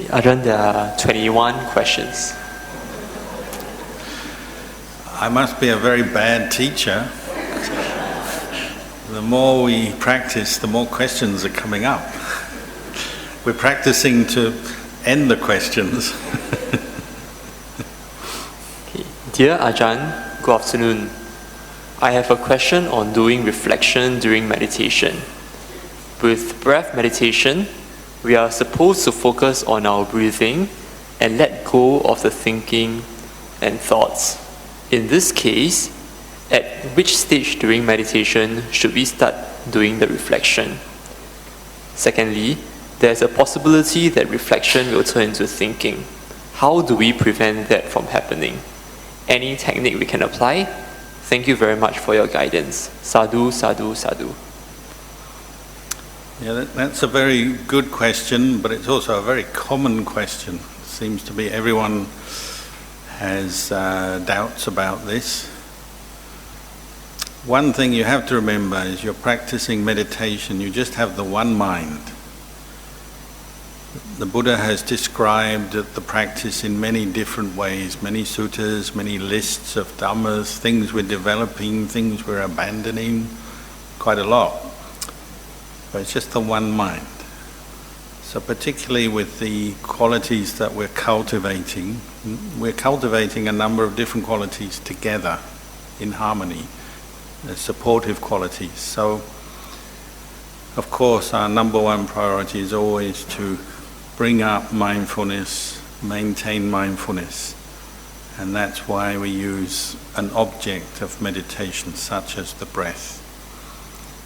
Ajahn, there are 21 questions. I must be a very bad teacher. The more we practice, the more questions are coming up. We're practicing to end the questions. Okay. Dear Ajahn, good afternoon. I have a question on doing reflection during meditation. With breath meditation, we are supposed to focus on our breathing and let go of the thinking and thoughts. In this case, at which stage during meditation should we start doing the reflection? Secondly, there's a possibility that reflection will turn into thinking. How do we prevent that from happening? Any technique we can apply? Thank you very much for your guidance. Sadhu, sadhu, sadhu. Yeah, that's a very good question, but it's also a very common question. It seems to be everyone has doubts about this. One thing you have to remember is you're practicing meditation, you just have the one mind. The Buddha has described the practice in many different ways, many suttas, many lists of dhammas, things we're developing, things we're abandoning, quite a lot. But it's just the one mind. So particularly with the qualities that we're cultivating a number of different qualities together in harmony, supportive qualities. So, of course, our number one priority is always to bring up mindfulness, maintain mindfulness. And that's why we use an object of meditation, such as the breath.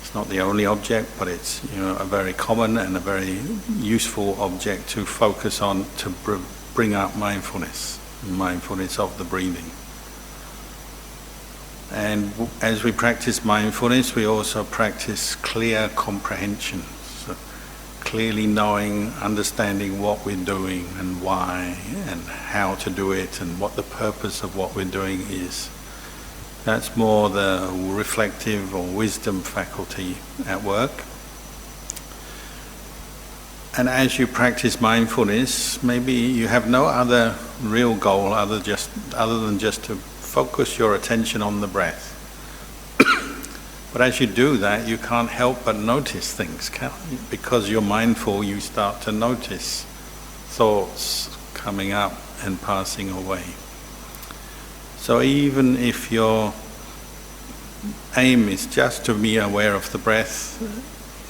It's not the only object, but it's a very common and a very useful object to focus on to bring up mindfulness of the breathing. And as we practice mindfulness, we also practice clear comprehension. So clearly knowing, understanding what we're doing and why and how to do it and what the purpose of what we're doing is. That's more the reflective or wisdom faculty at work. And as you practice mindfulness, maybe you have no other real goal other than just to focus your attention on the breath. But as you do that, you can't help but notice things, can't you? Because you're mindful, you start to notice thoughts coming up and passing away. So even if your aim is just to be aware of the breath,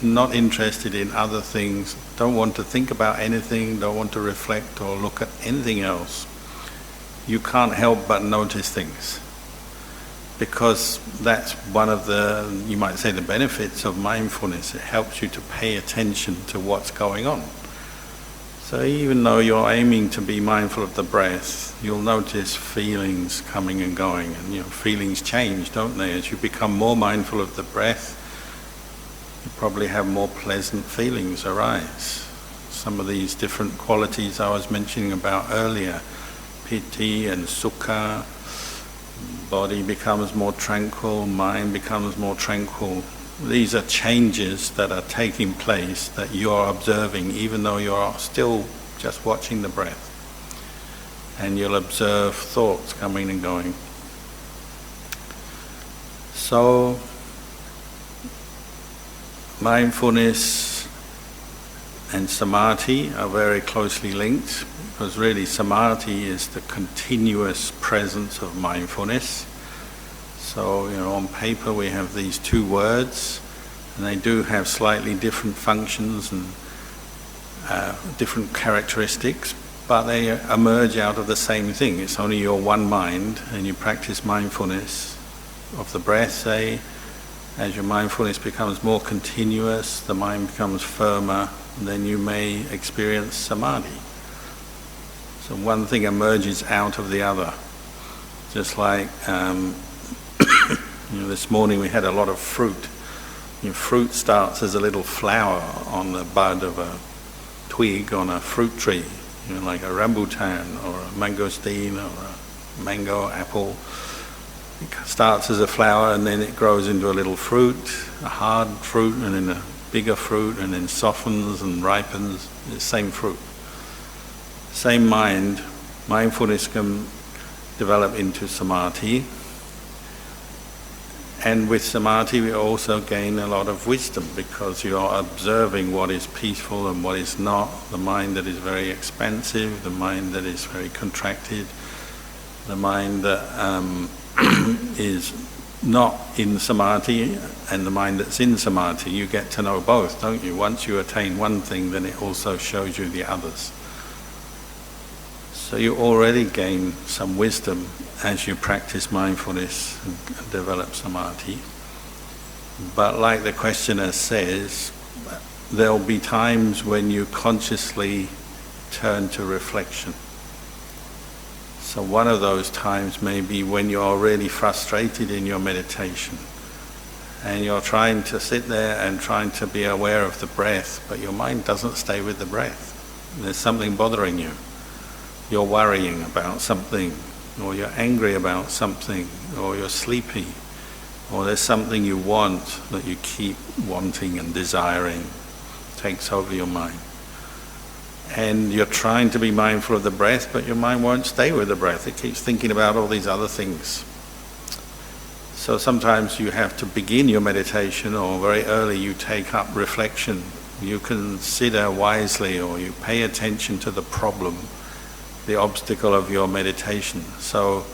not interested in other things, don't want to think about anything, don't want to reflect or look at anything else, you can't help but notice things. Because that's one of the, you might say, the benefits of mindfulness. It helps you to pay attention to what's going on. So even though you're aiming to be mindful of the breath, you'll notice feelings coming and going, and feelings change, don't they? As you become more mindful of the breath, you probably have more pleasant feelings arise. Some of these different qualities I was mentioning about earlier, piti and sukha, body becomes more tranquil, mind becomes more tranquil. These are changes that are taking place that you're observing, even though you're still just watching the breath. And you'll observe thoughts coming and going. So, mindfulness and samadhi are very closely linked, because really samadhi is the continuous presence of mindfulness. So, on paper we have these two words, and they do have slightly different functions and different characteristics, but they emerge out of the same thing. It's only your one mind, and you practice mindfulness of the breath, say. As your mindfulness becomes more continuous, the mind becomes firmer, then you may experience samadhi. So one thing emerges out of the other. Just like this morning we had a lot of fruit. Fruit starts as a little flower on the bud of a twig on a fruit tree, like a rambutan or a mangosteen or a mango apple. It starts as a flower and then it grows into a little fruit, a hard fruit, and then a bigger fruit, and then softens and ripens. It's the same fruit. Same mind, mindfulness can develop into samadhi. And with samadhi we also gain a lot of wisdom, because you are observing what is peaceful and what is not, the mind that is very expansive, the mind that is very contracted, the mind that is not in samadhi, and the mind that's in samadhi. You get to know both, don't you? Once you attain one thing, then it also shows you the others. So you already gain some wisdom as you practice mindfulness and develop samadhi. But like the questioner says, there'll be times when you consciously turn to reflection. So one of those times may be when you're really frustrated in your meditation and you're trying to sit there and trying to be aware of the breath, but your mind doesn't stay with the breath. There's something bothering you. You're worrying about something, or you're angry about something, or you're sleepy, or there's something you want that you keep wanting and desiring, takes over your mind. And you're trying to be mindful of the breath, but your mind won't stay with the breath. It keeps thinking about all these other things. So sometimes you have to begin your meditation, or very early you take up reflection. You consider wisely, or you pay attention to the problem, the obstacle of your meditation. So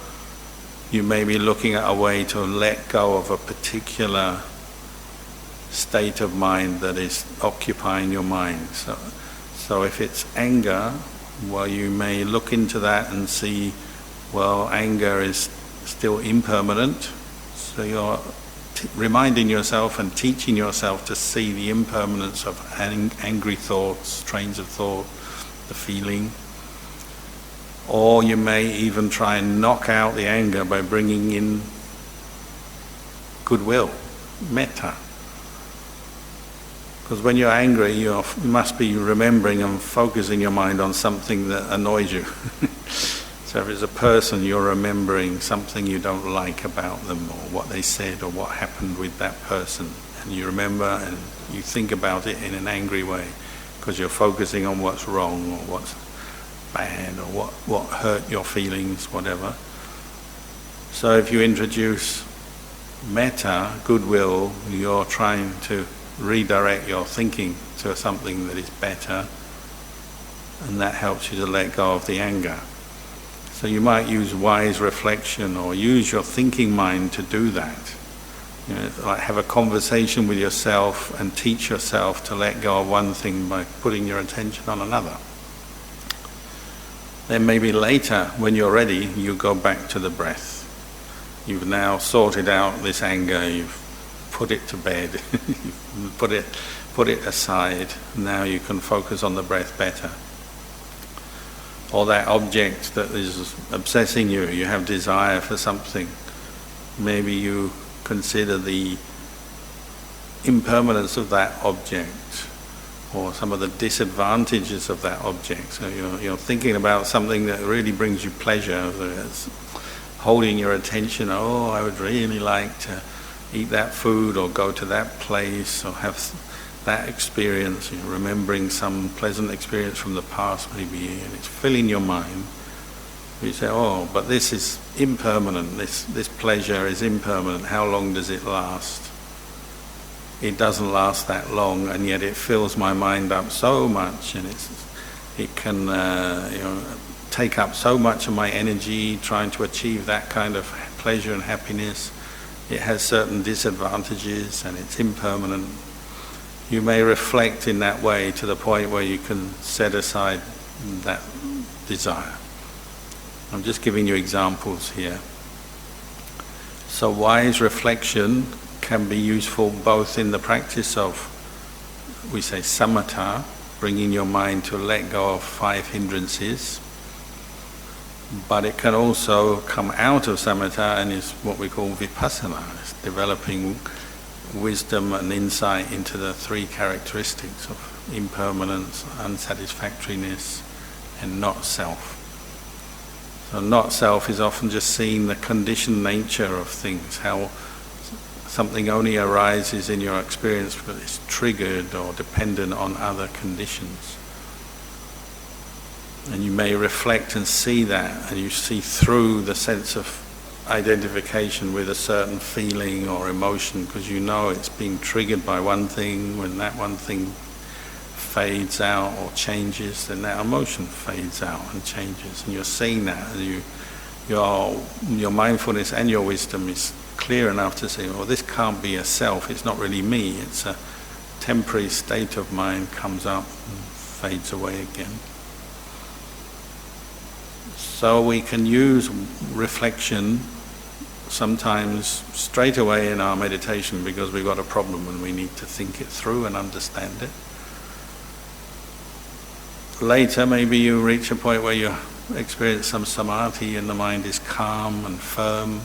you may be looking at a way to let go of a particular state of mind that is occupying your mind. So if it's anger, well, you may look into that and see, well, anger is still impermanent. So you're reminding yourself and teaching yourself to see the impermanence of angry thoughts, trains of thought, the feeling. Or you may even try and knock out the anger by bringing in goodwill, metta. Because when you're angry, you must be remembering and focusing your mind on something that annoys you. So if it's a person, you're remembering something you don't like about them, or what they said, or what happened with that person. And you remember and you think about it in an angry way, because you're focusing on what's wrong, or what's bad, or what hurt your feelings, whatever. So if you introduce metta, goodwill, you're trying to redirect your thinking to something that is better, and that helps you to let go of the anger. So you might use wise reflection, or use your thinking mind to do that. You know, like have a conversation with yourself and teach yourself to let go of one thing by putting your attention on another. Then maybe later, when you're ready, you go back to the breath. You've now sorted out this anger, you've put it to bed, you've put it aside. Now you can focus on the breath better. Or that object that is obsessing you, you have desire for something. Maybe you consider the impermanence of that object, or some of the disadvantages of that object. So you're thinking about something that really brings you pleasure, that's holding your attention. Oh, I would really like to eat that food, or go to that place, or have that experience. You're remembering some pleasant experience from the past maybe, and it's filling your mind. You say, oh, but this is impermanent, this pleasure is impermanent, how long does it last? It doesn't last that long, and yet it fills my mind up so much, and it can take up so much of my energy trying to achieve that kind of pleasure and happiness. It has certain disadvantages, and it's impermanent. You may reflect in that way to the point where you can set aside that desire. I'm just giving you examples here. So wise reflection can be useful both in the practice of, we say, samatha, bringing your mind to let go of 5 hindrances, but it can also come out of samatha and is what we call vipassana. It's developing wisdom and insight into the 3 characteristics of impermanence, unsatisfactoriness, and not self. So not self is often just seeing the conditioned nature of things, how something only arises in your experience but it's triggered or dependent on other conditions. And you may reflect and see that, and you see through the sense of identification with a certain feeling or emotion, because you know it's being triggered by one thing. When that one thing fades out or changes, then that emotion fades out and changes, and you're seeing that, and your mindfulness and your wisdom is clear enough to say, well, this can't be a self, it's not really me, it's a temporary state of mind, comes up and fades away again. So we can use reflection sometimes straight away in our meditation because we've got a problem and we need to think it through and understand it. Later, maybe you reach a point where you experience some samadhi and the mind is calm and firm,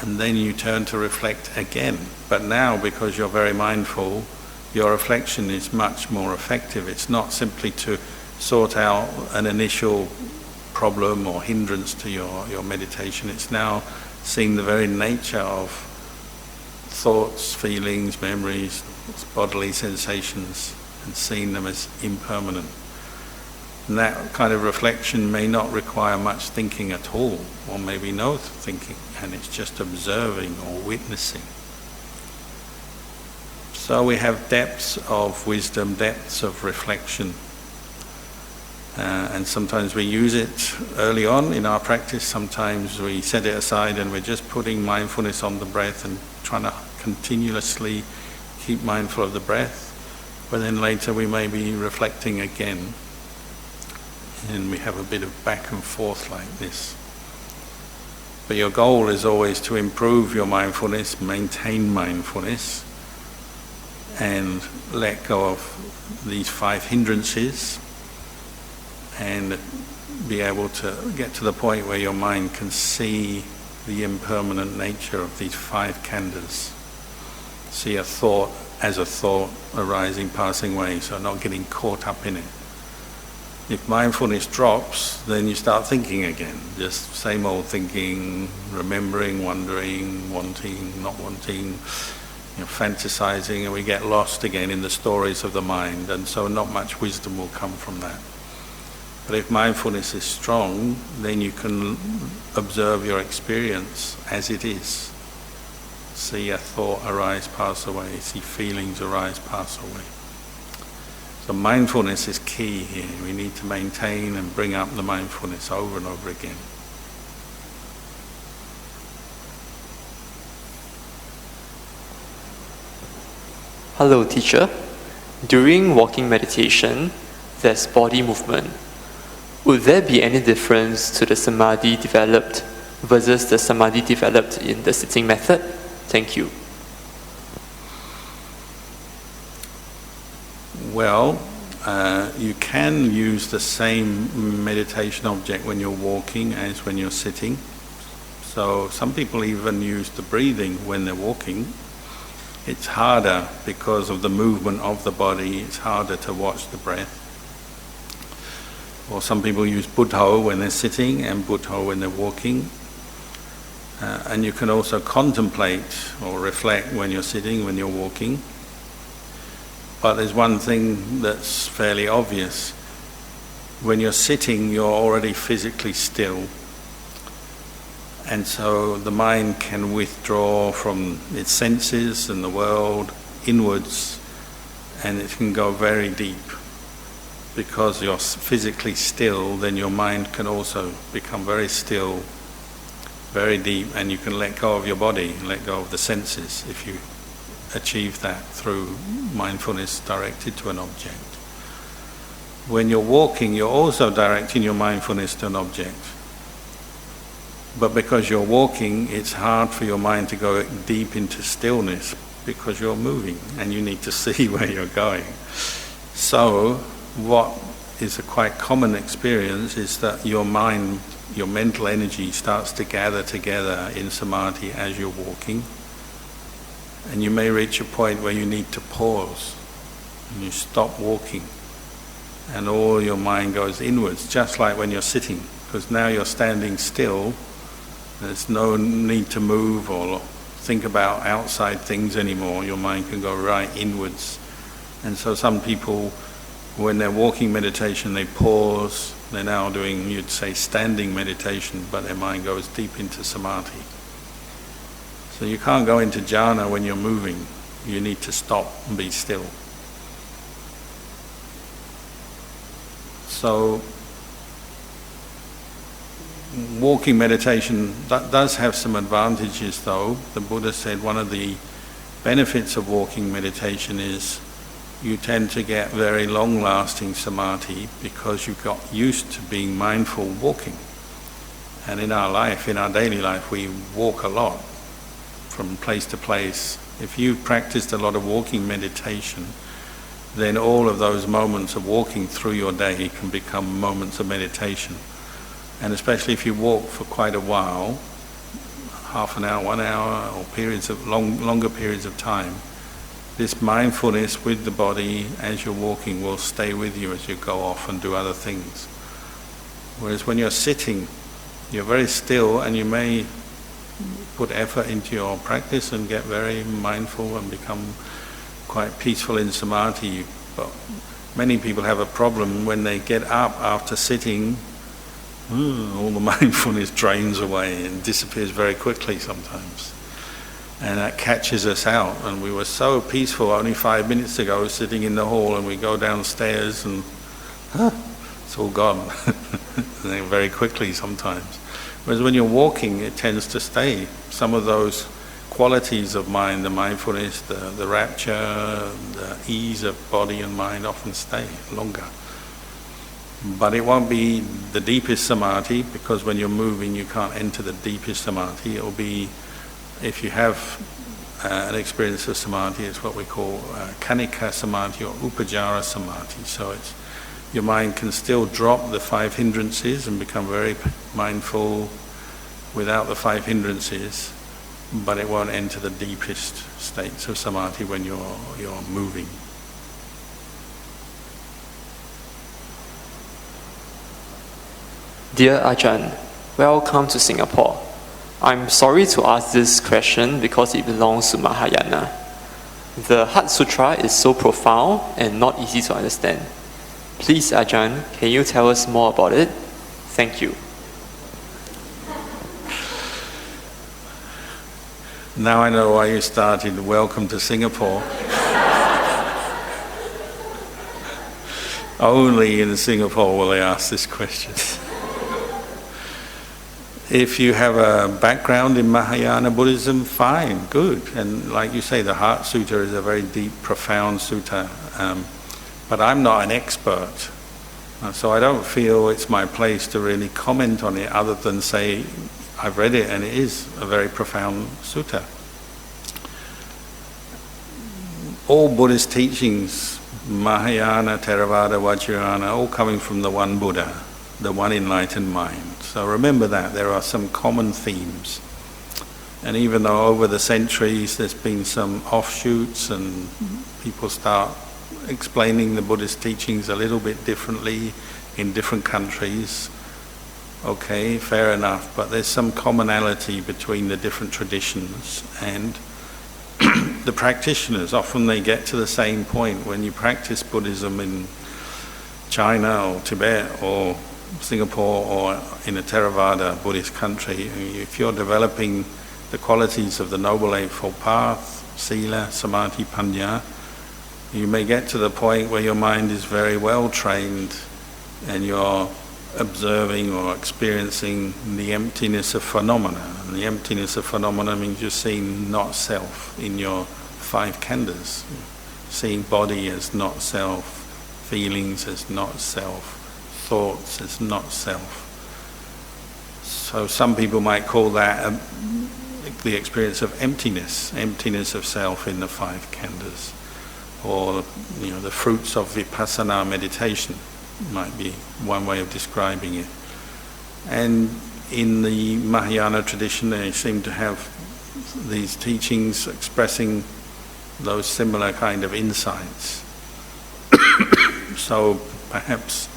and then you turn to reflect again. But now, because you're very mindful, your reflection is much more effective. It's not simply to sort out an initial problem or hindrance to your meditation. It's now seeing the very nature of thoughts, feelings, memories, bodily sensations, and seeing them as impermanent. And that kind of reflection may not require much thinking at all, or maybe no thinking, and it's just observing or witnessing. So we have depths of wisdom, depths of reflection, and sometimes we use it early on in our practice, sometimes we set it aside and we're just putting mindfulness on the breath and trying to continuously keep mindful of the breath, but then later we may be reflecting again, and we have a bit of back and forth like this. But your goal is always to improve your mindfulness, maintain mindfulness, and let go of these 5 hindrances, and be able to get to the point where your mind can see the impermanent nature of these 5 khandhas. See a thought as a thought arising, passing away, so not getting caught up in it. If mindfulness drops, then you start thinking again, just same old thinking, remembering, wondering, wanting, not wanting, fantasizing, and we get lost again in the stories of the mind, and so not much wisdom will come from that. But if mindfulness is strong, then you can observe your experience as it is. See a thought arise, pass away. See feelings arise, pass away. So mindfulness is key here. We need to maintain and bring up the mindfulness over and over again. Hello, teacher. During walking meditation, there's body movement. Would there be any difference to the samadhi developed versus the samadhi developed in the sitting method? Thank you. Well, you can use the same meditation object when you're walking as when you're sitting. So some people even use the breathing when they're walking. It's harder because of the movement of the body, it's harder to watch the breath. Or some people use Buddha when they're sitting and Buddha when they're walking. And you can also contemplate or reflect when you're sitting, when you're walking. But there's one thing that's fairly obvious. When you're sitting, you're already physically still. And so the mind can withdraw from its senses and the world inwards, and it can go very deep. Because you're physically still, then your mind can also become very still, very deep, and you can let go of your body, let go of the senses if you achieve that through mindfulness directed to an object. When you're walking, you're also directing your mindfulness to an object. But because you're walking, it's hard for your mind to go deep into stillness because you're moving and you need to see where you're going. So what is a quite common experience is that your mind, your mental energy starts to gather together in samadhi as you're walking, and you may reach a point where you need to pause and you stop walking and all your mind goes inwards, just like when you're sitting, because now you're standing still. There's no need to move or think about outside things anymore. Your mind can go right inwards. And so some people When they're walking meditation, they pause. They're now doing, you'd say, standing meditation, but their mind goes deep into samadhi. So you can't go into jhana when you're moving. You need to stop and be still. So walking meditation does have some advantages, though. The Buddha said one of the benefits of walking meditation is you tend to get very long-lasting samadhi because you've got used to being mindful walking. And in our life, in our daily life, we walk a lot from place to place. If you've practiced a lot of walking meditation, then all of those moments of walking through your day can become moments of meditation. And especially if you walk for quite a while, half an hour, 1 hour, or periods of longer periods of time, this mindfulness with the body as you're walking will stay with you as you go off and do other things. Whereas when you're sitting, you're very still and you may put effort into your practice and get very mindful and become quite peaceful in samadhi. But many people have a problem when they get up after sitting, all the mindfulness drains away and disappears very quickly sometimes. And that catches us out. And we were so peaceful only 5 minutes ago sitting in the hall, and we go downstairs and it's all gone very quickly sometimes. Whereas when you're walking, it tends to stay. Some of those qualities of mind, the mindfulness, the rapture, the ease of body and mind often stay longer. But it won't be the deepest samadhi, because when you're moving you can't enter the deepest samadhi. It will be, if you have an experience of samadhi, it's what we call kanika samadhi or upajara samadhi. So it's, your mind can still drop the 5 hindrances and become very mindful without the 5 hindrances, but it won't enter the deepest states of samadhi when you're moving. Dear Ajahn, welcome to Singapore. I'm sorry to ask this question because it belongs to Mahayana. The Heart Sutra is so profound and not easy to understand. Please, Ajahn, can you tell us more about it? Thank you. Now I know why you started Welcome to Singapore. Only in Singapore will they ask this question. If you have a background in Mahayana Buddhism, fine, good. And like you say, the Heart Sutta is a very deep, profound sutta. But I'm not an expert. So I don't feel it's my place to really comment on it other than say I've read it and it is a very profound sutta. All Buddhist teachings, Mahayana, Theravada, Vajrayana, all coming from the one Buddha, the one enlightened mind. So remember that there are some common themes. And even though over the centuries there's been some offshoots and people start explaining the Buddhist teachings a little bit differently in different countries, okay, fair enough, but there's some commonality between the different traditions and the practitioners. Often they get to the same point. When you practice Buddhism in China or Tibet or Singapore or in a Theravada Buddhist country, if you're developing the qualities of the Noble Eightfold Path, Sila, Samadhi, Panya, you may get to the point where your mind is very well trained and you're observing or experiencing the emptiness of phenomena. And the emptiness of phenomena means you're seeing not self in your 5 khandhas, seeing body as not self, feelings as not self, thoughts as not self. So some people might call that the experience of emptiness of self in the 5 khandhas, or the fruits of vipassana meditation might be one way of describing it. And in the Mahayana tradition they seem to have these teachings expressing those similar kind of insights. So perhaps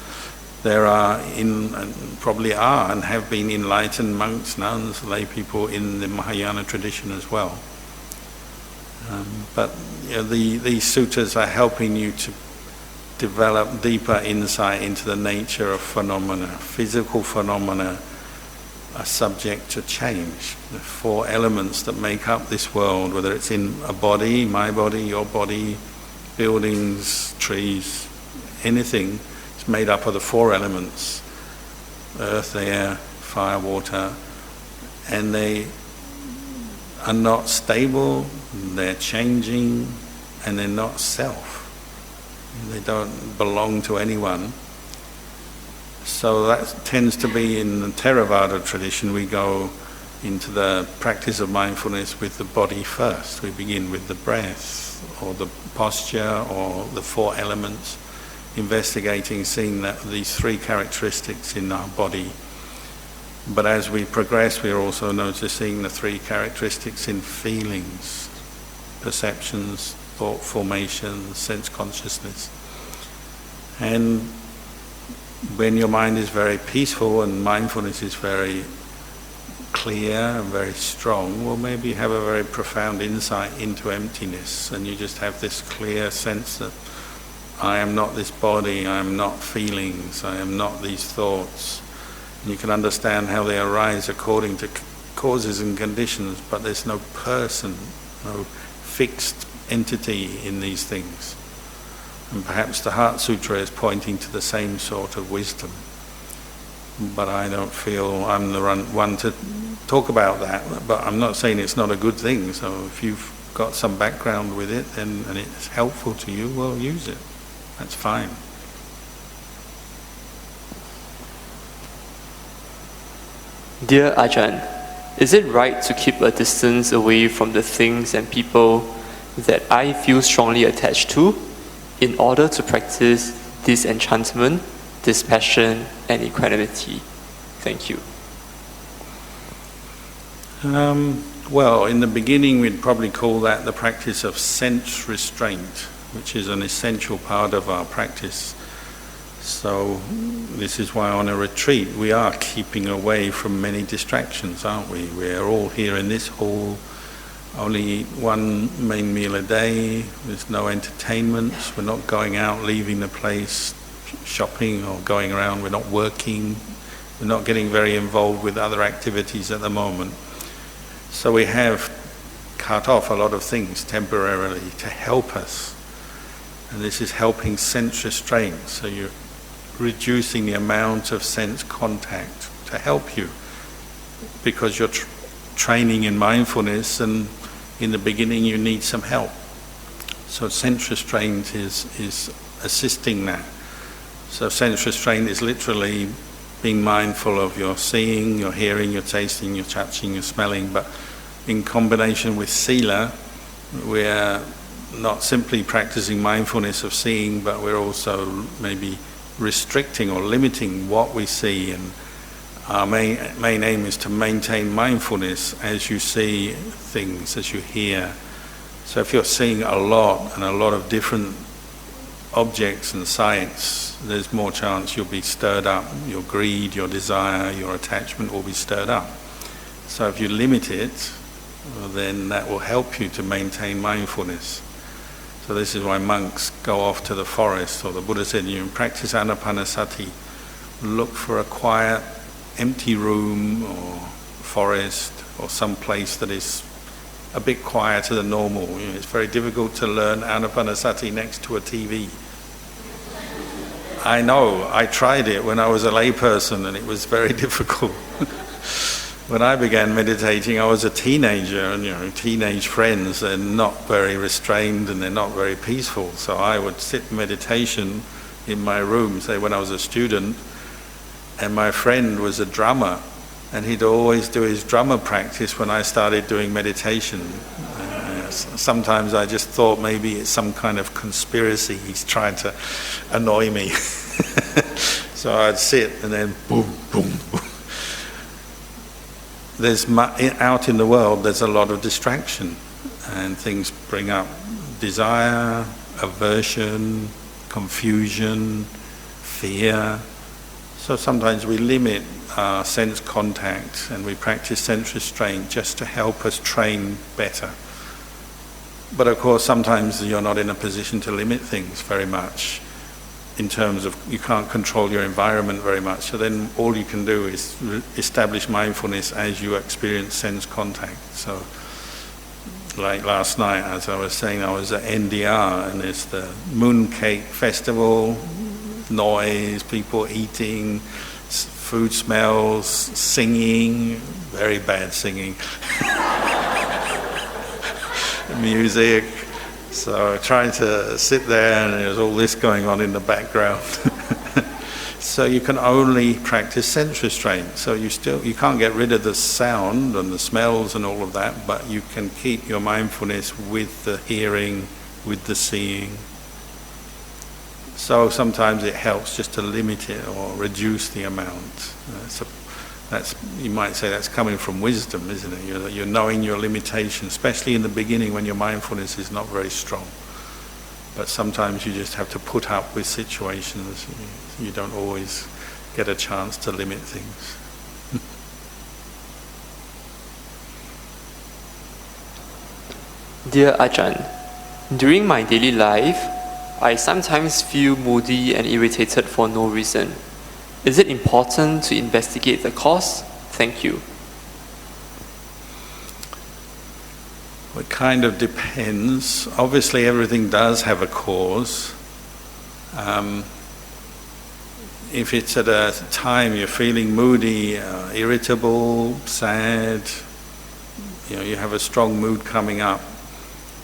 there are, and probably are, and have been enlightened monks, nuns, lay people in the Mahayana tradition as well. But these suttas are helping you to develop deeper insight into the nature of phenomena. Physical phenomena are subject to change. The four elements that make up this world, whether it's in a body, my body, your body, buildings, trees, anything, it's made up of the four elements: earth, air, fire, water, and they are not stable, they're changing, and they're not self. They don't belong to anyone. So that tends to be, in the Theravada tradition, we go into the practice of mindfulness with the body first. We begin with the breath, or the posture, or the four elements, investigating, seeing that these three characteristics in our body. But as we progress, we're also noticing the three characteristics in feelings, perceptions, thought formation, sense consciousness. And when your mind is very peaceful and mindfulness is very clear and very strong, well, maybe you have a very profound insight into emptiness, and you just have this clear sense that I am not this body, I am not feelings, I am not these thoughts. And you can understand how they arise according to causes and conditions, but there's no person, no fixed entity in these things. And perhaps the Heart Sutra is pointing to the same sort of wisdom. But I don't feel I'm the one to talk about that. But I'm not saying it's not a good thing. So if you've got some background with it and it's helpful to you, well, use it. That's fine. Dear Ajahn, is it right to keep a distance away from the things and people that I feel strongly attached to in order to practice disenchantment, dispassion, and equanimity? Thank you. Well, in the beginning we'd probably call that the practice of sense restraint, which is an essential part of our practice. So this is why on a retreat we are keeping away from many distractions, aren't we? We're all here in this hall, only eat one main meal a day, there's no entertainments, we're not going out, leaving the place, shopping or going around, we're not working, we're not getting very involved with other activities at the moment. So we have cut off a lot of things temporarily to help us. And this is helping sense restraint, so you're reducing the amount of sense contact to help you, because you're training in mindfulness, and in the beginning you need some help. So sense restraint is assisting that. So sense restraint is literally being mindful of your seeing, your hearing, your tasting, your touching, your smelling, but in combination with sila, we're not simply practicing mindfulness of seeing, but we're also maybe restricting or limiting what we see, and our main aim is to maintain mindfulness as you see things, as you hear. So if you're seeing a lot and a lot of different objects and sights, there's more chance you'll be stirred up. Your greed, your desire, your attachment will be stirred up. So if you limit it, well, then that will help you to maintain mindfulness. So this is why monks go off to the forest, or the Buddha said, you practice anapanasati, look for a quiet, empty room or forest or some place that is a bit quieter than normal. You know, it's very difficult to learn anapanasati next to a TV. I know, I tried it when I was a layperson and it was very difficult. When I began meditating, I was a teenager, and teenage friends, they're not very restrained and they're not very peaceful. So I would sit in meditation in my room, say when I was a student, and my friend was a drummer, and he'd always do his drummer practice when I started doing meditation. Sometimes I just thought maybe it's some kind of conspiracy, he's trying to annoy me. So I'd sit and then boom, boom, boom. Out in the world there's a lot of distraction, and things bring up desire, aversion, confusion, fear. So sometimes we limit our sense contact and we practice sense restraint just to help us train better. But of course sometimes you're not in a position to limit things very much. in terms of you can't control your environment very much. So then all you can do is establish mindfulness as you experience sense contact. So like last night, as I was saying, I was at NDR and there's the mooncake festival, noise, people eating, food smells, singing, very bad singing, music. So trying to sit there and there's all this going on in the background. So you can only practice sense restraint. So you can't get rid of the sound and the smells and all of that, but you can keep your mindfulness with the hearing, with the seeing. So sometimes it helps just to limit it or reduce the amount. You might say that's coming from wisdom, isn't it? You're knowing your limitations, especially in the beginning when your mindfulness is not very strong. But sometimes you just have to put up with situations. You don't always get a chance to limit things. Dear Ajahn, during my daily life, I sometimes feel moody and irritated for no reason. Is it important to investigate the cause? Thank you. It kind of depends. Obviously everything does have a cause. If it's at a time you're feeling moody, irritable, sad, you have a strong mood coming up.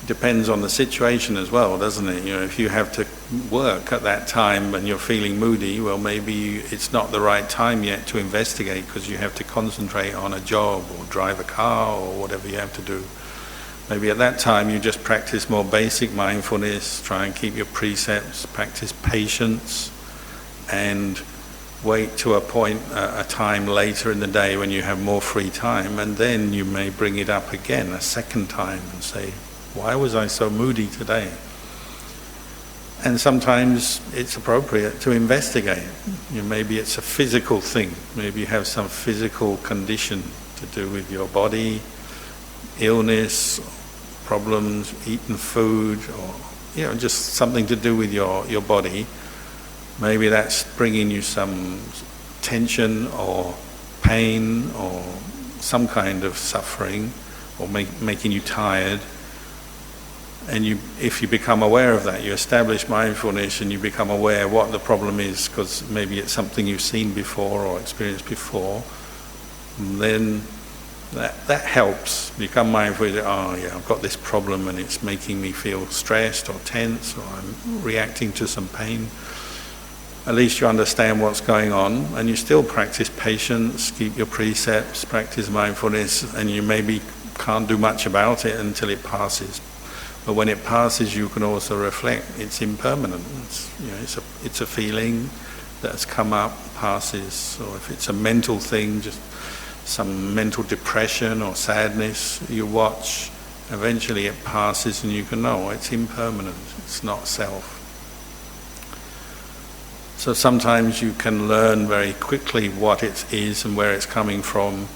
It depends on the situation as well, doesn't it? If you have to work at that time and you're feeling moody, well, maybe it's not the right time yet to investigate because you have to concentrate on a job or drive a car or whatever you have to do. Maybe at that time you just practice more basic mindfulness, try and keep your precepts, practice patience, and wait to a time later in the day when you have more free time, and then you may bring it up again a second time and say, why was I so moody today? And sometimes it's appropriate to investigate. Maybe it's a physical thing. Maybe you have some physical condition to do with your body, illness, problems, eating food, or just something to do with your body. Maybe that's bringing you some tension or pain or some kind of suffering or making you tired. And if you become aware of that, you establish mindfulness and you become aware what the problem is, because maybe it's something you've seen before or experienced before, then that helps. Become mindful, I've got this problem and it's making me feel stressed or tense, or I'm reacting to some pain. At least you understand what's going on, and you still practice patience, keep your precepts, practice mindfulness, and you maybe can't do much about it until it passes. But when it passes, you can also reflect. It's impermanent. It's a feeling that's come up, passes. Or if it's a mental thing, just some mental depression or sadness, you watch. Eventually it passes and you can know it's impermanent. It's not self. So sometimes you can learn very quickly what it is and where it's coming from.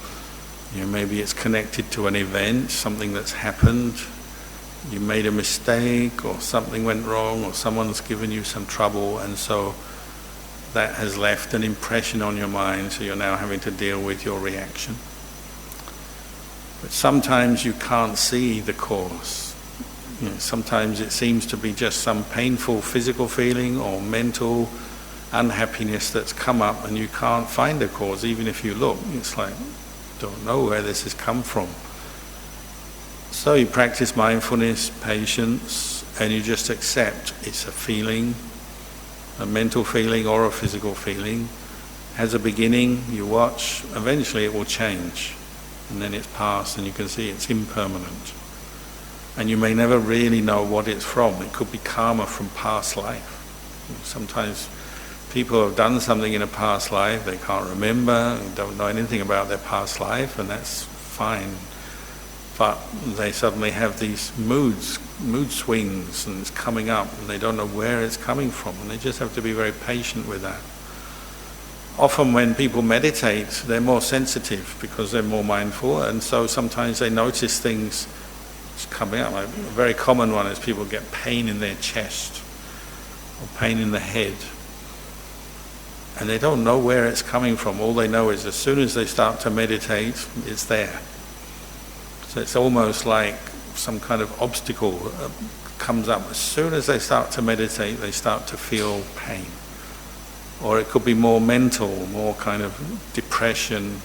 Maybe it's connected to an event, something that's happened. You made a mistake or something went wrong or someone's given you some trouble, and so that has left an impression on your mind, so you're now having to deal with your reaction. But sometimes you can't see the cause. Sometimes it seems to be just some painful physical feeling or mental unhappiness that's come up and you can't find a cause. Even if you look, it's like, don't know where this has come from. So you practice mindfulness, patience, and you just accept it's a feeling, a mental feeling or a physical feeling. Has a beginning, you watch, eventually it will change, and then it's past and you can see it's impermanent. And you may never really know what it's from. It could be karma from past life. Sometimes people have done something in a past life, they can't remember, don't know anything about their past life, and that's fine. But they suddenly have these mood swings, and it's coming up, and they don't know where it's coming from, and they just have to be very patient with that. Often when people meditate, they're more sensitive because they're more mindful, and so sometimes they notice things coming up. A very common one is people get pain in their chest, or pain in the head. And they don't know where it's coming from. All they know is as soon as they start to meditate, it's there. So it's almost like some kind of obstacle comes up. As soon as they start to meditate, they start to feel pain. Or it could be more mental, more kind of depression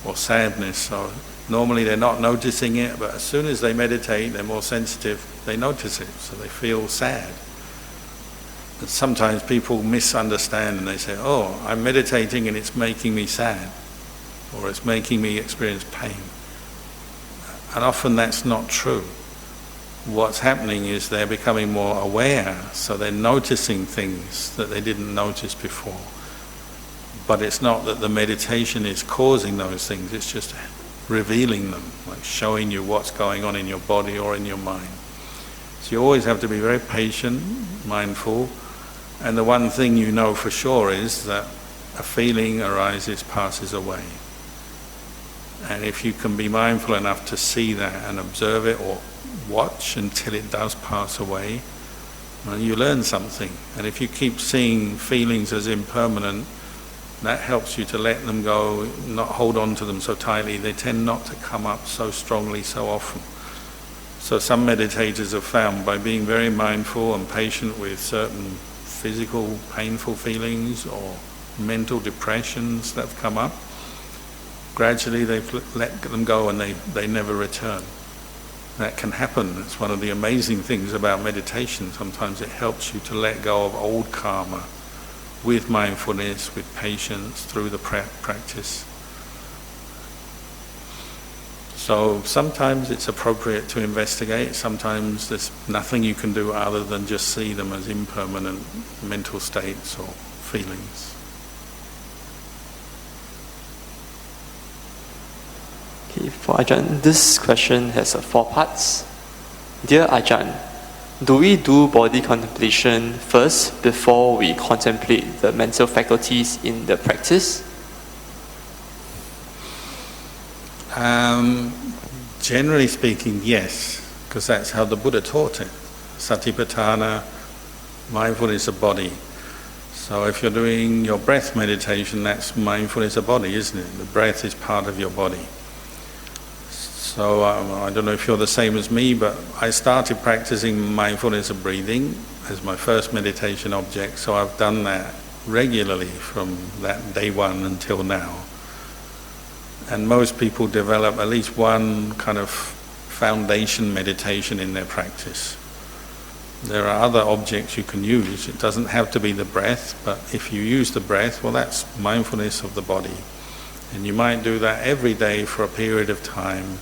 or sadness. So normally they're not noticing it, but as soon as they meditate, they're more sensitive, they notice it, so they feel sad. And sometimes people misunderstand and they say, oh, I'm meditating and it's making me sad, or it's making me experience pain. And often that's not true. What's happening is they're becoming more aware, so they're noticing things that they didn't notice before. But it's not that the meditation is causing those things, it's just revealing them, like showing you what's going on in your body or in your mind. So you always have to be very patient, mindful, and the one thing you know for sure is that a feeling arises, passes away. And if you can be mindful enough to see that and observe it or watch until it does pass away, well, you learn something. And if you keep seeing feelings as impermanent, that helps you to let them go, not hold on to them so tightly. They tend not to come up so strongly so often. So some meditators have found by being very mindful and patient with certain physical painful feelings or mental depressions that have come up, gradually they've let them go and they never return. That can happen. It's one of the amazing things about meditation. Sometimes it helps you to let go of old karma with mindfulness, with patience, through the practice. So sometimes it's appropriate to investigate, sometimes there's nothing you can do other than just see them as impermanent mental states or feelings. Okay, for Ajahn, this question has 4 parts. Dear Ajahn, do we do body contemplation first before we contemplate the mental faculties in the practice? Generally speaking, yes, because that's how the Buddha taught it. Satipatthana, mindfulness of body. So if you're doing your breath meditation, that's mindfulness of body, isn't it? The breath is part of your body. So I don't know if you're the same as me, but I started practicing mindfulness of breathing as my first meditation object, so I've done that regularly from that day one until now. And most people develop at least one kind of foundation meditation in their practice. There are other objects you can use. It doesn't have to be the breath, but if you use the breath, well, that's mindfulness of the body. And you might do that every day for a period of time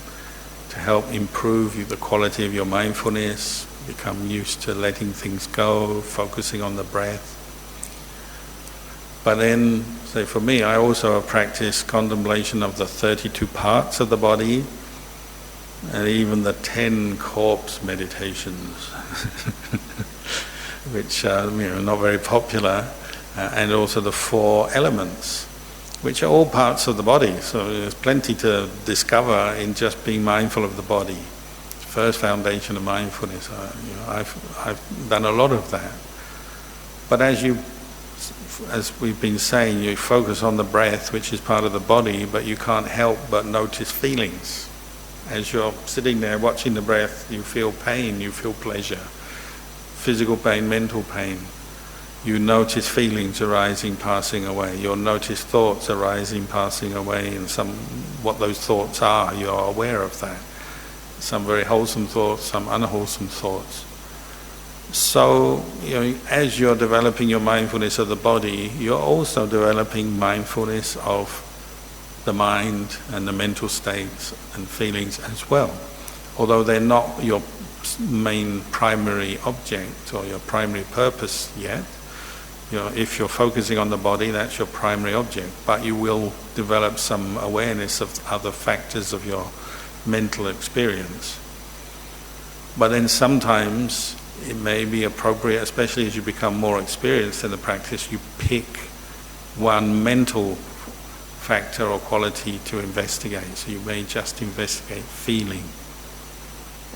to help improve the quality of your mindfulness, become used to letting things go, focusing on the breath. But then, say for me, I also have practiced contemplation of the 32 parts of the body and even the 10 corpse meditations, which are not very popular, and also the 4 elements, which are all parts of the body. So there's plenty to discover in just being mindful of the body. First foundation of mindfulness. I've done a lot of that. But as we've been saying, you focus on the breath, which is part of the body, but you can't help but notice feelings. As you're sitting there watching the breath, you feel pain, you feel pleasure, physical pain, mental pain. You notice feelings arising, passing away. You'll notice thoughts arising, passing away, and what those thoughts are, you're aware of that. Some very wholesome thoughts, some unwholesome thoughts. So, as you're developing your mindfulness of the body, you're also developing mindfulness of the mind and the mental states and feelings as well. Although they're not your main primary object or your primary purpose yet. If you're focusing on the body, that's your primary object. But you will develop some awareness of other factors of your mental experience. But then sometimes it may be appropriate, especially as you become more experienced in the practice, you pick one mental factor or quality to investigate. So you may just investigate feeling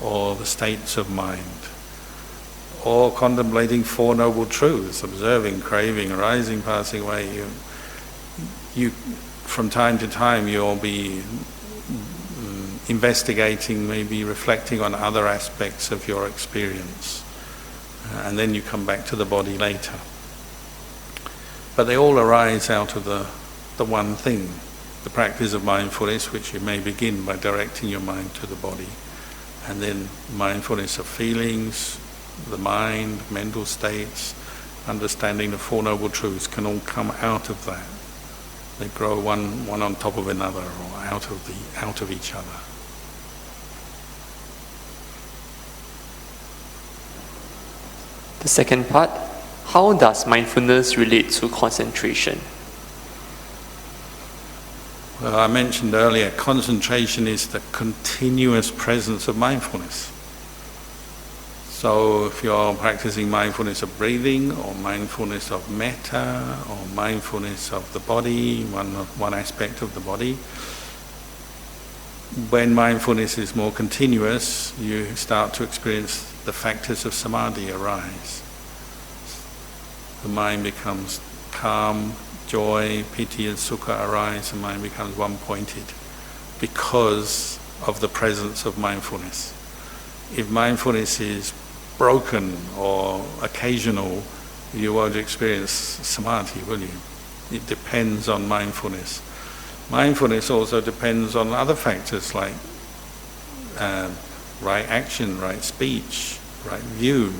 or the states of mind, or contemplating 4 noble truths, observing, craving, arising, passing away. from time to time you'll be investigating, maybe reflecting on other aspects of your experience, and then you come back to the body later. But they all arise out of the one thing, the practice of mindfulness, which you may begin by directing your mind to the body, and then mindfulness of feelings, the mind, mental states, understanding the Four Noble Truths can all come out of that. They grow one on top of another, or out of each other. The second part, how does mindfulness relate to concentration? Well, I mentioned earlier, concentration is the continuous presence of mindfulness. So if you're practicing mindfulness of breathing, or mindfulness of metta, or mindfulness of the body, one aspect of the body, when mindfulness is more continuous, you start to experience the factors of samadhi arise. The mind becomes calm, joy, piti and sukha arise, the mind becomes one-pointed because of the presence of mindfulness. If mindfulness is broken or occasional, you won't experience samadhi, will you? It depends on mindfulness. Mindfulness also depends on other factors like right action, right speech, right view.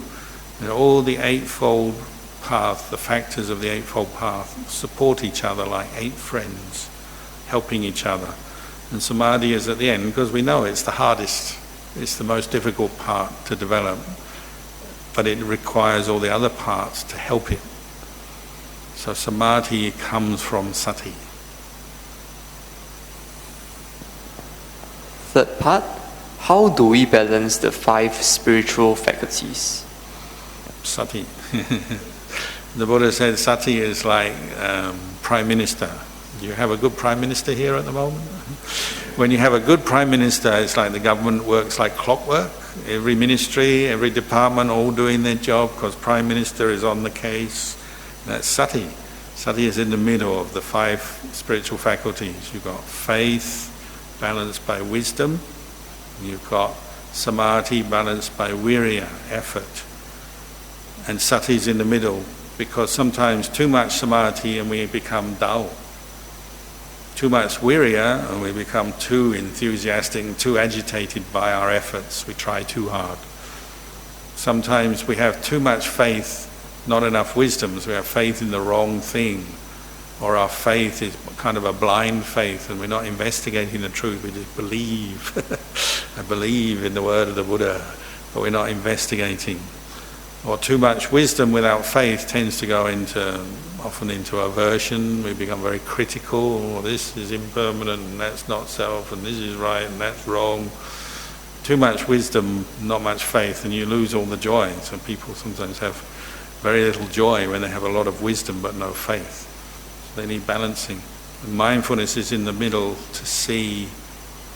And all the Eightfold Path, the factors of the Eightfold Path, support each other like eight friends, helping each other. And samadhi is at the end, because we know it's the hardest, it's the most difficult part to develop, but it requires all the other parts to help it. So samadhi comes from sati. Third part, how do we balance the 5 spiritual faculties? Sati. The Buddha said sati is like Prime Minister. Do you have a good Prime Minister here at the moment? When you have a good Prime Minister, it's like the government works like clockwork. Every ministry, every department all doing their job because Prime Minister is on the case. That's sati. Sati is in the middle of the 5 spiritual faculties. You've got faith balanced by wisdom. You've got samadhi balanced by virya, effort. And sati is in the middle, because sometimes too much samadhi and we become dull. Too much virya and we become too enthusiastic, too agitated by our efforts. We try too hard. Sometimes we have too much faith, not enough wisdom, so we have faith in the wrong thing. Or our faith is kind of a blind faith and we're not investigating the truth, we just believe. I believe in the word of the Buddha, but we're not investigating. Or too much wisdom without faith tends to go often into aversion. We become very critical. Oh, this is impermanent and that's not self, and this is right and that's wrong. Too much wisdom, not much faith, and you lose all the joy. So people sometimes have very little joy when they have a lot of wisdom but no faith. So they need balancing. And mindfulness is in the middle to see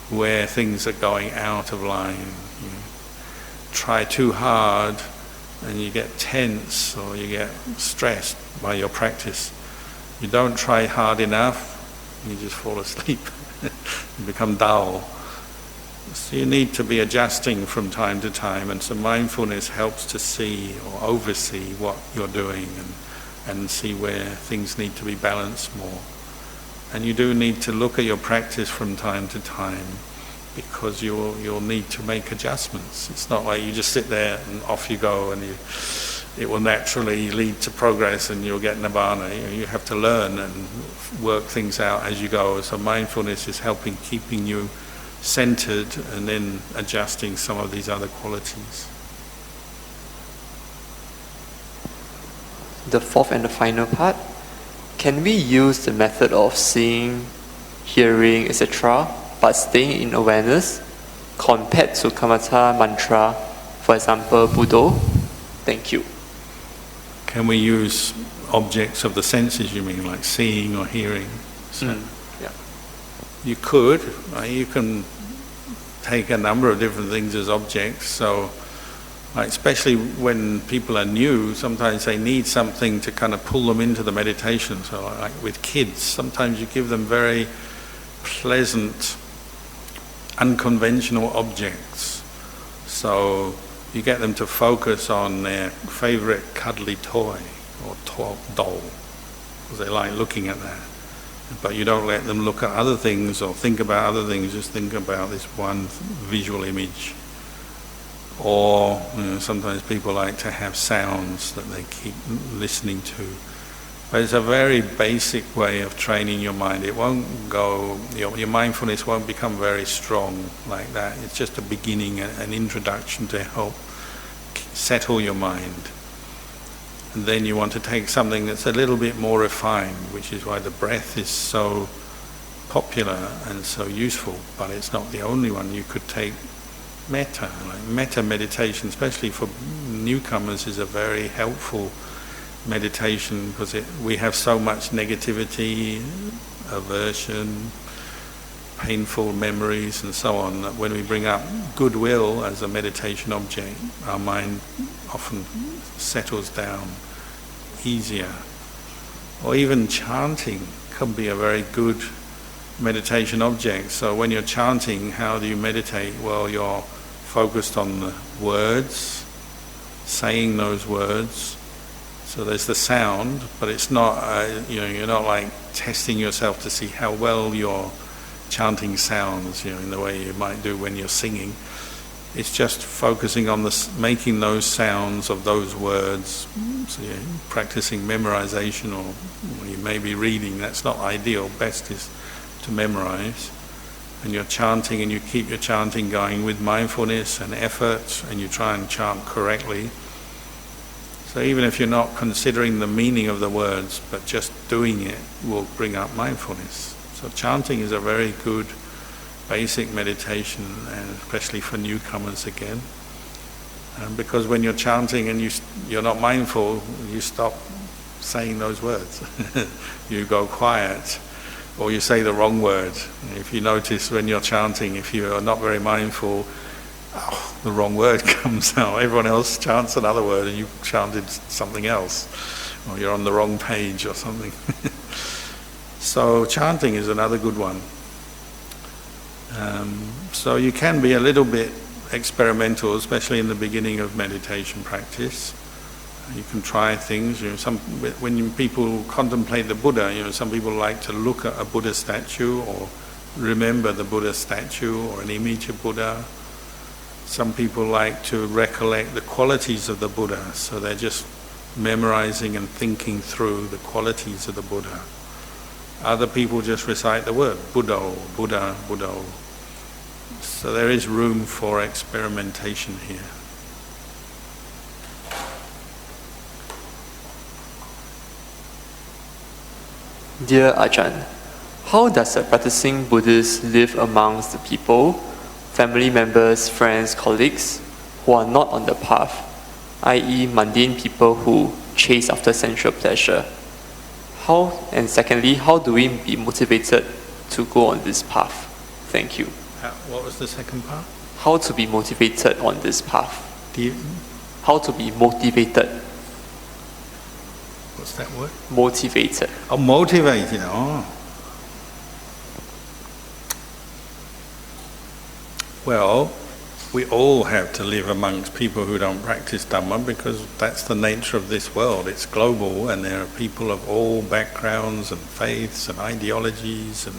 where things are going out of line. You try too hard and you get tense or you get stressed by your practice. You don't try hard enough, you just fall asleep. You become dull. So you need to be adjusting from time to time, and so mindfulness helps to see or oversee what you're doing and see where things need to be balanced more. And you do need to look at your practice from time to time, because you'll need to make adjustments. It's not like you just sit there and off you go and it will naturally lead to progress and you'll get nibbana. You have to learn and work things out as you go. So mindfulness is keeping you centered and then adjusting some of these other qualities. The fourth and the final part, can we use the method of seeing, hearing, etc., but staying in awareness compared to Kamata mantra, for example, Buddho? Thank you. Can we use objects of the senses, you mean, like seeing or hearing? So Yeah. You could. You can take a number of different things as objects. So Like especially when people are new, sometimes they need something to kind of pull them into the meditation. So like with kids, sometimes you give them very pleasant, unconventional objects. So you get them to focus on their favorite cuddly toy or doll, because they like looking at that. But you don't let them look at other things or think about other things, just think about this one visual image. Or sometimes people like to have sounds that they keep listening to. But it's a very basic way of training your mind. It won't go, your mindfulness won't become very strong like that. It's just a beginning, an introduction to help settle your mind. And then you want to take something that's a little bit more refined, which is why the breath is so popular and so useful, but it's not the only one. You could take metta, like metta meditation, especially for newcomers, is a very helpful meditation because we have so much negativity, aversion, painful memories and so on, that when we bring up goodwill as a meditation object, our mind often settles down easier. Or even chanting can be a very good meditation object. So when you're chanting, how do you meditate? Well, you're focused on the words, saying those words. So there's the sound, but it's not, you're not like testing yourself to see how well your chanting sounds, in the way you might do when you're singing. It's just focusing on making those sounds of those words. So you're practicing memorization, or you may be reading. That's not ideal. Best is to memorize. And you're chanting, and you keep your chanting going with mindfulness and effort, and you try and chant correctly. So even if you're not considering the meaning of the words, but just doing it will bring up mindfulness. So chanting is a very good basic meditation, and especially for newcomers again. Because when you're chanting and you're not mindful, you stop saying those words. You go quiet, or you say the wrong word. If you notice when you're chanting, if you are not very mindful, the wrong word comes out. Everyone else chants another word and you chanted something else, or you're on the wrong page or something. So chanting is another good one. So you can be a little bit experimental, especially in the beginning of meditation practice. You can try things. When people contemplate the Buddha, some people like to look at a Buddha statue or remember the Buddha statue or an image of Buddha. Some people like to recollect the qualities of the Buddha, so they're just memorizing and thinking through the qualities of the Buddha. Other people just recite the word Buddha, Buddha, Buddha. So there is room for experimentation here. Dear Ajahn, how does a practicing Buddhist live amongst the people, family members, friends, colleagues, who are not on the path, i.e. mundane people who chase after sensual pleasure? And secondly, how do we be motivated to go on this path? Thank you. What was the second part? How to be motivated on this path. How to be motivated. What's that word? Motivated. Oh, motivated. Oh. Well, we all have to live amongst people who don't practice Dhamma, because that's the nature of this world. It's global, and there are people of all backgrounds and faiths and ideologies and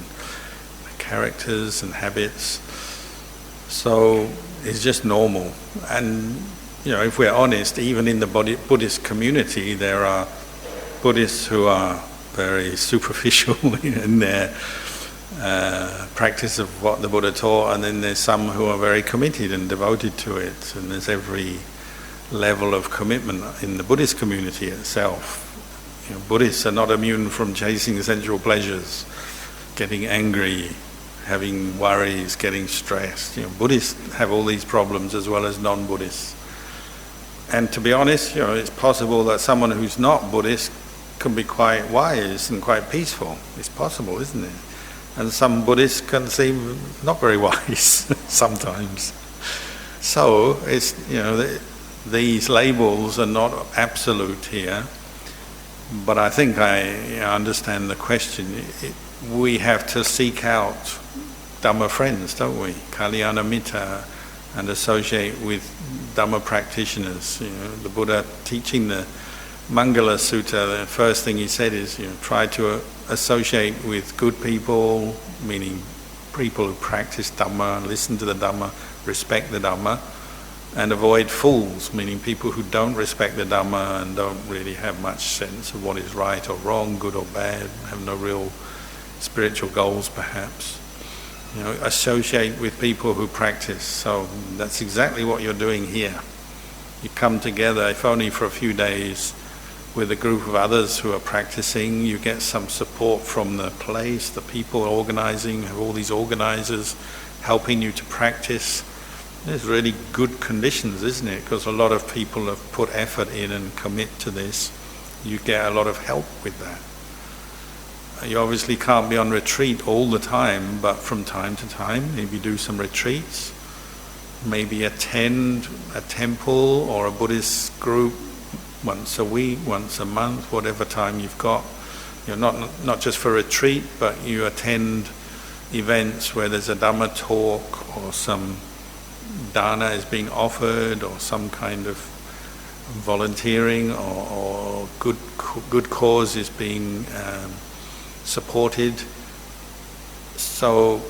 characters and habits. So it's just normal. And if we're honest, even in the Buddhist community, there are Buddhists who are very superficial in their practice of what the Buddha taught, and then there's some who are very committed and devoted to it, and there's every level of commitment in the Buddhist community itself. Buddhists are not immune from chasing sensual pleasures, getting angry, having worries, getting stressed. Buddhists have all these problems as well as non-Buddhists. And to be honest, it's possible that someone who's not Buddhist can be quite wise and quite peaceful. It's possible, isn't it? And some Buddhists can seem not very wise sometimes. So it's these labels are not absolute here, but I think I understand the question. We have to seek out Dhamma friends, don't we? Kalyana Mitta, and associate with Dhamma practitioners. The Buddha teaching the Mangala Sutta, the first thing he said is, try to associate with good people, meaning people who practice Dhamma, listen to the Dhamma, respect the Dhamma, and avoid fools, meaning people who don't respect the Dhamma and don't really have much sense of what is right or wrong, good or bad, have no real spiritual goals perhaps. Associate with people who practice. So that's exactly what you're doing here. You come together, if only for a few days, with a group of others who are practicing. You get some support from the place, the people organizing, have all these organizers helping you to practice. There's really good conditions, isn't it? Because a lot of people have put effort in and commit to this. You get a lot of help with that. You obviously can't be on retreat all the time, but from time to time, maybe do some retreats, maybe attend a temple or a Buddhist group once a week, once a month, whatever time you've got. Not just for retreat, but you attend events where there's a Dhamma talk or some dana is being offered or some kind of volunteering or good cause is being supported. So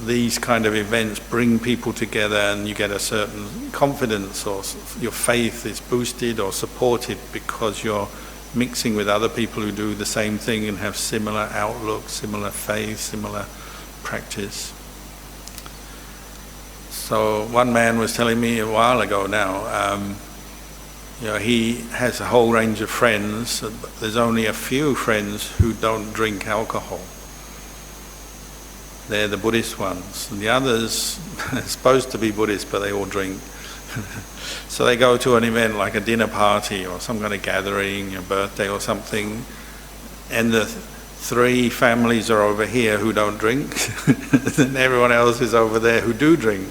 these kind of events bring people together and you get a certain confidence, or your faith is boosted or supported because you're mixing with other people who do the same thing and have similar outlook, similar faith, similar practice. So one man was telling me a while ago now, he has a whole range of friends, but there's only a few friends who don't drink alcohol. They're the Buddhist ones. And the others are supposed to be Buddhist, but they all drink. So they go to an event like a dinner party or some kind of gathering, a birthday or something, and the three families are over here who don't drink, and everyone else is over there who do drink.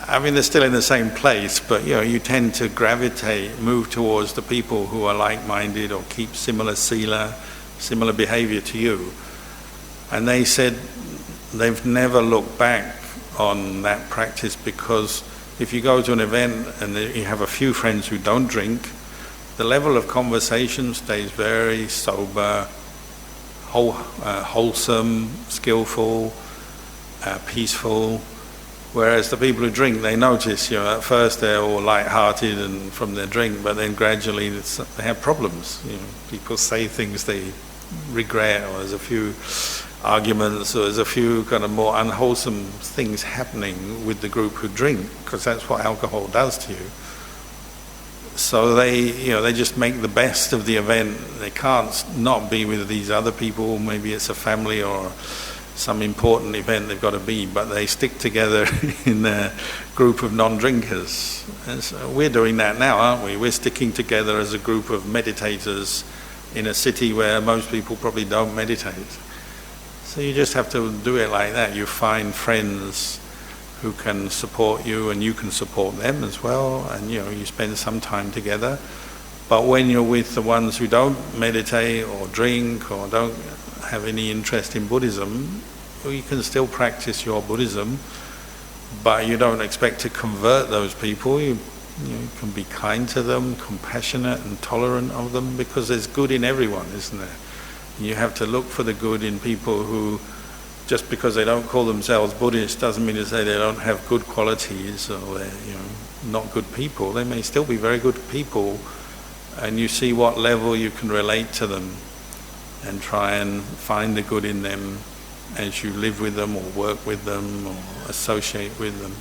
I mean, they're still in the same place, but you tend to move towards the people who are like-minded or keep similar sila, similar behavior to you. And they said they've never looked back on that practice, because if you go to an event and you have a few friends who don't drink, the level of conversation stays very sober, wholesome, skillful, peaceful. Whereas the people who drink, they notice, at first they're all light-hearted and from their drink, but then gradually they have problems. People say things they regret, or there's a few arguments, or there's a few kind of more unwholesome things happening with the group who drink, because that's what alcohol does to you. So they just make the best of the event. They can't not be with these other people. Maybe it's a family or some important event they've got to be, but they stick together in a group of non-drinkers. And so we're doing that now, aren't we? We're sticking together as a group of meditators in a city where most people probably don't meditate. So you just have to do it like that. You find friends who can support you and you can support them as well, and you spend some time together. But when you're with the ones who don't meditate or drink or don't have any interest in Buddhism, you can still practice your Buddhism, but you don't expect to convert those people. You can be kind to them, compassionate and tolerant of them, because there's good in everyone, isn't there? You have to look for the good in people who, just because they don't call themselves Buddhist doesn't mean to say they don't have good qualities or they're not good people. They may still be very good people, and you see what level you can relate to them and try and find the good in them as you live with them or work with them or associate with them.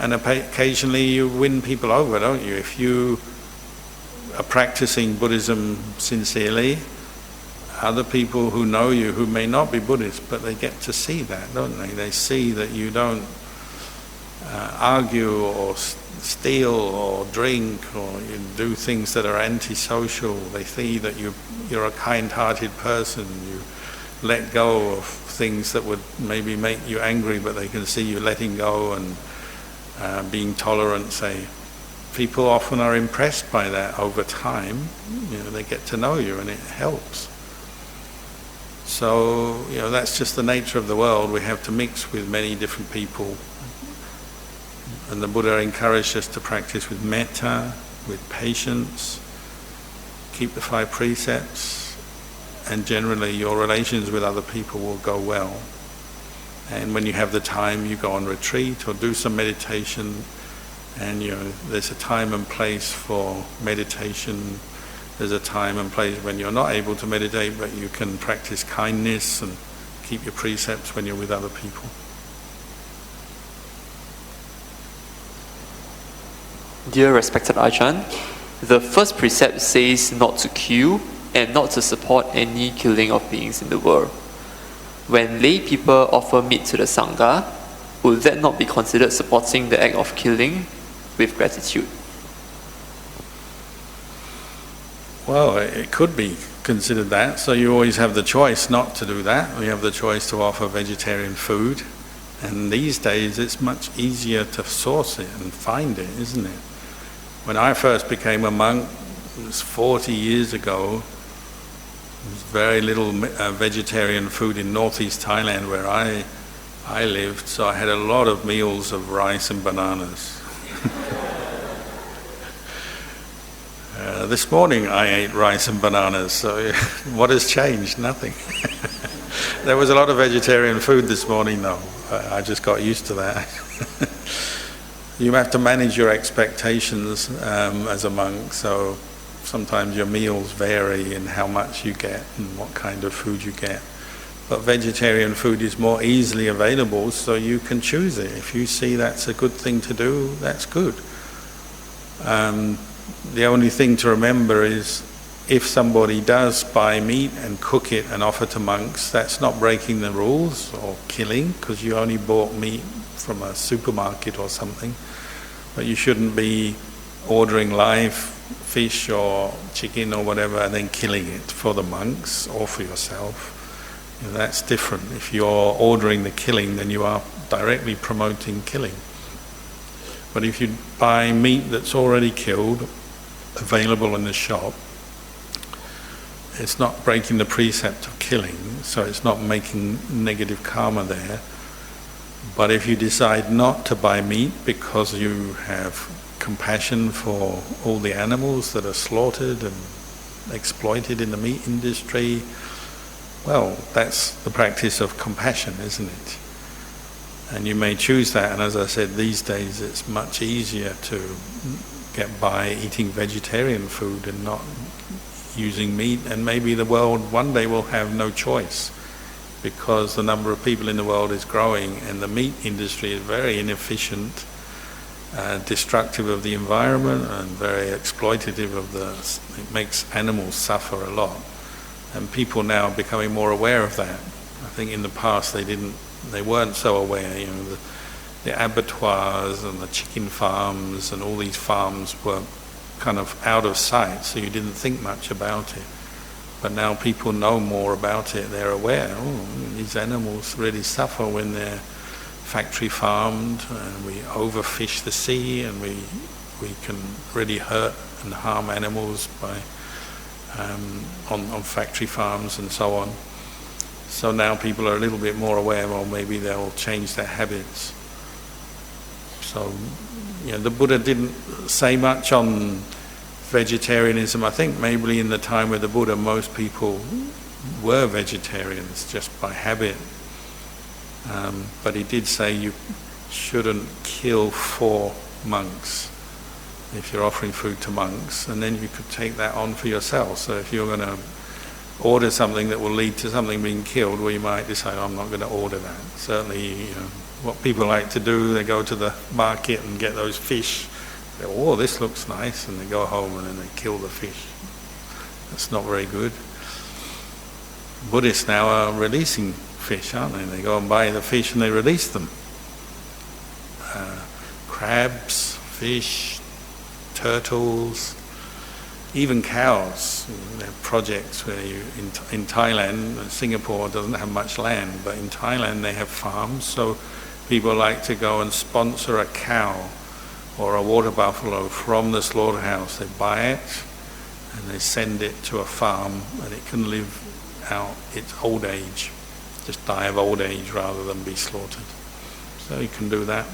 And occasionally you win people over, don't you? If you are practicing Buddhism sincerely, other people who know you, who may not be Buddhist, but they get to see that, don't they? They see that you don't argue or steal or drink or you do things that are antisocial. They see that you're a kind-hearted person. You let go of things that would maybe make you angry, but they can see you letting go and being tolerant, say. people often are impressed by that over time. They get to know you and it helps. So, that's just the nature of the world. We have to mix with many different people. And the Buddha encouraged us to practice with metta, with patience, keep the 5 precepts, and generally your relations with other people will go well. And when you have the time, you go on retreat or do some meditation, and there's a time and place for meditation. There's a time and place when you're not able to meditate, but you can practice kindness and keep your precepts when you're with other people. Dear respected Ajahn, the first precept says not to kill and not to support any killing of beings in the world. When lay people offer meat to the Sangha, would that not be considered supporting the act of killing with gratitude? Well, it could be considered that. So you always have the choice not to do that. You have the choice to offer vegetarian food. And these days it's much easier to source it and find it, isn't it? When I first became a monk, it was 40 years ago, there was very little vegetarian food in northeast Thailand where I lived, so I had a lot of meals of rice and bananas. This morning I ate rice and bananas, so what has changed? Nothing. There was a lot of vegetarian food this morning though. I just got used to that. You have to manage your expectations as a monk, so sometimes your meals vary in how much you get and what kind of food you get. But vegetarian food is more easily available, so you can choose it. If you see that's a good thing to do, that's good. The only thing to remember is if somebody does buy meat and cook it and offer to monks, that's not breaking the rules or killing, because you only bought meat from a supermarket or something. But you shouldn't be ordering live fish or chicken or whatever and then killing it for the monks or for yourself. That's different. If you're ordering the killing, then you are directly promoting killing. But if you buy meat that's already killed, available in the shop, it's not breaking the precept of killing, so it's not making negative karma there. But if you decide not to buy meat because you have compassion for all the animals that are slaughtered and exploited in the meat industry, well, that's the practice of compassion, isn't it? And you may choose that, and as I said, these days it's much easier to get by eating vegetarian food and not using meat, and maybe the world one day will have no choice because the number of people in the world is growing and the meat industry is very inefficient, destructive of the environment and very exploitative of it makes animals suffer a lot. And people now are becoming more aware of that. I think in the past they weren't so aware. The abattoirs and the chicken farms and all these farms were kind of out of sight, so you didn't think much about it. But now people know more about it. They're aware, these animals really suffer when they're factory farmed, and we overfish the sea, and we can really hurt and harm animals by on factory farms and so on. So now people are a little bit more aware, or maybe they'll change their habits. So, the Buddha didn't say much on vegetarianism. I think maybe in the time of the Buddha most people were vegetarians just by habit. But he did say you shouldn't kill for monks if you're offering food to monks, and then you could take that on for yourself. So if you're going to order something that will lead to something being killed, well, you might decide, I'm not going to order that. Certainly, what people like to do, they go to the market and get those fish. They, this looks nice, and they go home and then they kill the fish. That's not very good. Buddhists now are releasing fish, aren't they? They go and buy the fish and they release them. Crabs, fish, turtles, even cows. There are projects where in Thailand, Singapore doesn't have much land, but in Thailand they have farms, so people like to go and sponsor a cow or a water buffalo from the slaughterhouse. They buy it and they send it to a farm, and it can live out its old age, just die of old age rather than be slaughtered. So you can do that.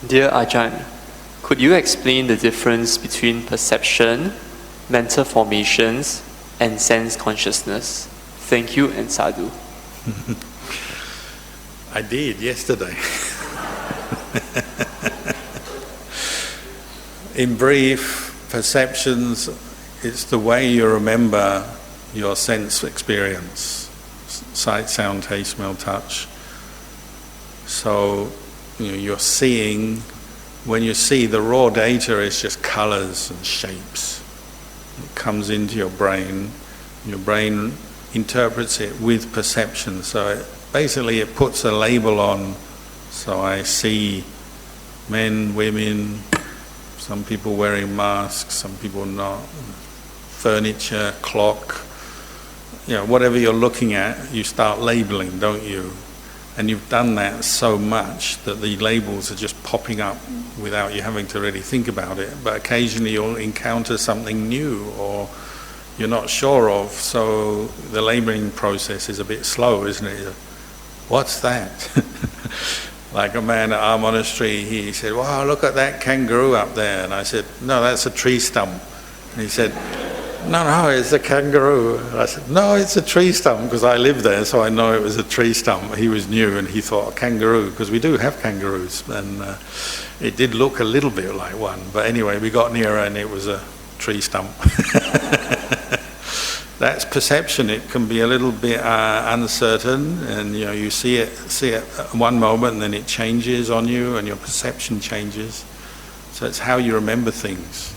Dear Ajahn, could you explain the difference between perception, mental formations, and sense consciousness? Thank you and sadhu. I did yesterday. In brief, perceptions, it's the way you remember your sense experience. Sight, sound, taste, smell, touch. So, you're seeing, when you see, the raw data is just colours and shapes. It comes into your brain interprets it with perception. So basically it puts a label on. So I see men, women, some people wearing masks, some people not, furniture, clock, whatever you're looking at, you start labeling, don't you? And you've done that so much that the labels are just popping up without you having to really think about it. But occasionally you'll encounter something new or you're not sure of, so the labeling process is a bit slow, isn't it? What's that? Like a man at our monastery, he said, wow, look at that kangaroo up there. And I said, no, that's a tree stump. And he said, no, it's a kangaroo. And I said, no, it's a tree stump, because I lived there, so I know it was a tree stump. He was new and he thought a kangaroo, because we do have kangaroos. And it did look a little bit like one. But anyway, we got nearer and it was a tree stump. That's perception. It can be a little bit uncertain, and you see it one moment and then it changes on you and your perception changes. So it's how you remember things.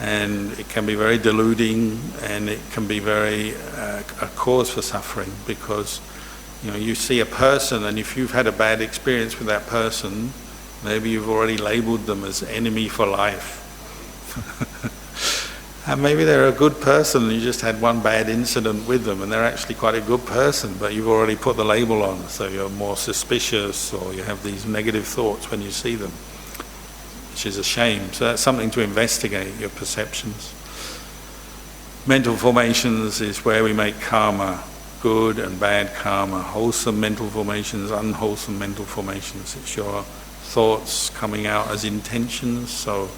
And it can be very deluding, and it can be very a cause for suffering, because you see a person, and if you've had a bad experience with that person, maybe you've already labelled them as enemy for life. And maybe they're a good person and you just had one bad incident with them and they're actually quite a good person, but you've already put the label on, so you're more suspicious, or you have these negative thoughts when you see them, which is a shame. So that's something to investigate, your perceptions. Mental formations is where we make karma, good and bad karma, wholesome mental formations, unwholesome mental formations. It's your thoughts coming out as intentions. So